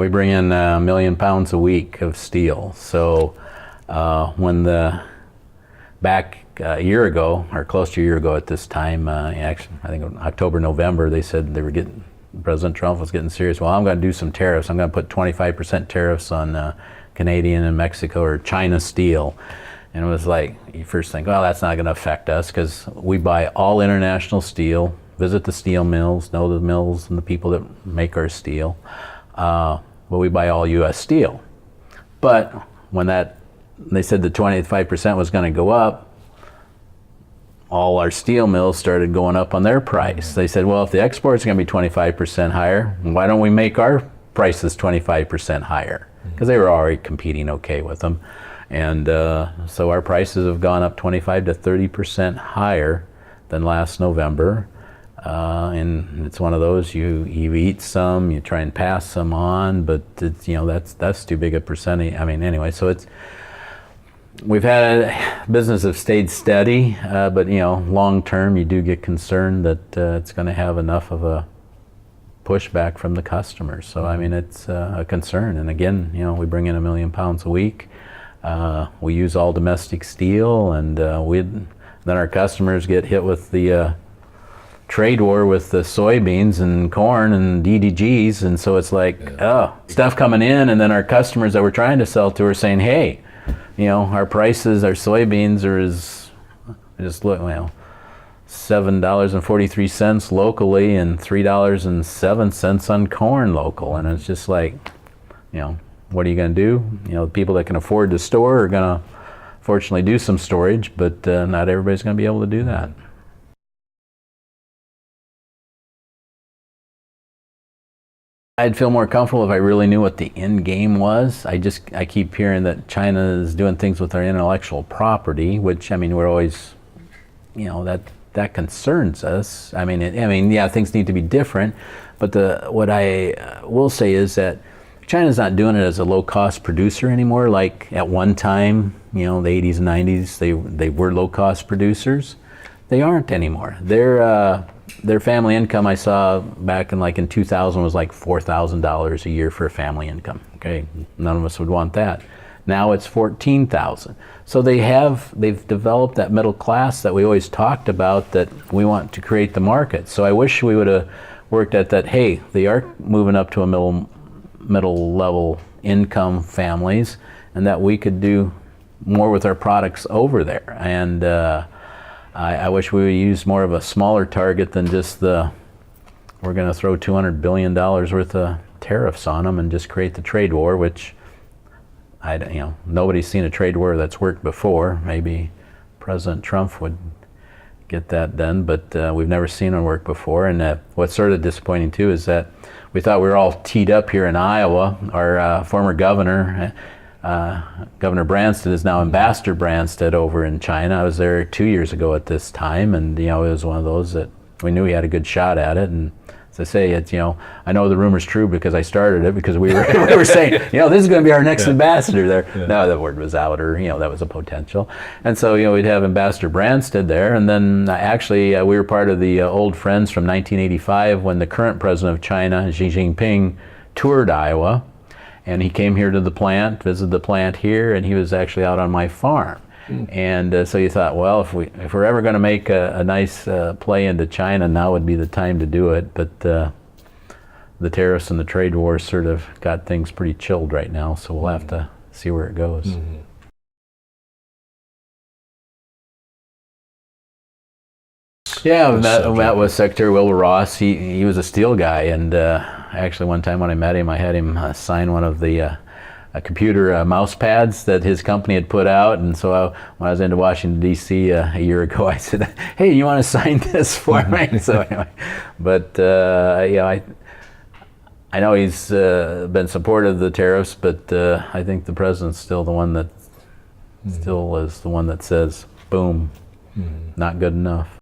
we bring in 1 million pounds a week of steel. So when back a year ago, or close to a year ago at this time, actually, I think October, November, they said President Trump was getting serious. Well, I'm going to do some tariffs. I'm going to put 25% tariffs on Canadian and Mexico or China steel. And it was like, you first think, well, that's not going to affect us because we buy all international steel, visit the steel mills, know the mills and the people that make our steel. But we buy all U.S. steel. But when they said the 25% was going to go up, all our steel mills started going up on their price. They said, well, if the exports are going to be 25% higher, why don't we make our prices 25% higher? Because they were already competing okay with them. And so our prices have gone up 25 to 30% higher than last November. And it's one of those, you eat some, you try and pass some on, but it's, that's too big a percentage. I mean, anyway, so we've had business have stayed steady, but long term you do get concerned that it's going to have enough of a pushback from the customers. So I mean, it's a concern. And again, we bring in 1 million pounds a week. We use all domestic steel, and then our customers get hit with the trade war with the soybeans and corn and DDGs, and so it's like, stuff coming in, and then our customers that we're trying to sell to are saying, hey, our prices, our soybeans are $7.43 locally and $3.07 on corn local, and it's just like, what are you going to do? The people that can afford to store are going to fortunately do some storage, but not everybody's going to be able to do that. I'd feel more comfortable if I really knew what the end game was. I keep hearing that China is doing things with our intellectual property, which, I mean, we're always, that concerns us. I mean, yeah, things need to be different, but what I will say is that China's not doing it as a low-cost producer anymore. Like at one time, the 80s and 90s, they were low-cost producers. They aren't anymore. Their family income, I saw back in 2000, was like $4,000 a year for a family income. Okay, none of us would want that. Now it's $14,000. So they've developed that middle class that we always talked about, that we want to create the market. So I wish we would have worked at that. Hey, they are moving up to a middle level income families, and that we could do more with our products over there. And I wish we would use more of a smaller target than just we're going to throw $200 billion worth of tariffs on them and just create the trade war, which nobody's seen a trade war that's worked before. Maybe President Trump would get that done, but we've never seen it work before. And what's sort of disappointing too is that we thought we were all teed up here in Iowa. Our former governor, Governor Branstad, is now Ambassador Branstad over in China. I was there 2 years ago at this time, and it was one of those that we knew he had a good shot at it. And as I say, it's I know the rumor's true because I started it, because we were saying this is going to be our next ambassador there. Yeah. No, the word was out, or that was a potential. And so we'd have Ambassador Branstad there, and then actually we were part of the old friends from 1985 when the current president of China, Xi Jinping, toured Iowa. And he came here to the plant, visited the plant here, and he was actually out on my farm. And so you thought, well, if we're ever going to make a nice play into China, now would be the time to do it. But the tariffs and the trade wars sort of got things pretty chilled right now, so we'll have to see where it goes. Mm-hmm. Yeah, I met with Secretary Wilbur Ross. He was a steel guy, and actually one time when I met him, I had him sign one of the computer mouse pads that his company had put out. And so when I was into Washington, D.C. A year ago, I said, hey, you want to sign this for me? So anyway, but I know he's been supportive of the tariffs, but I think the president's still the one that still is the one that says, boom, not good enough.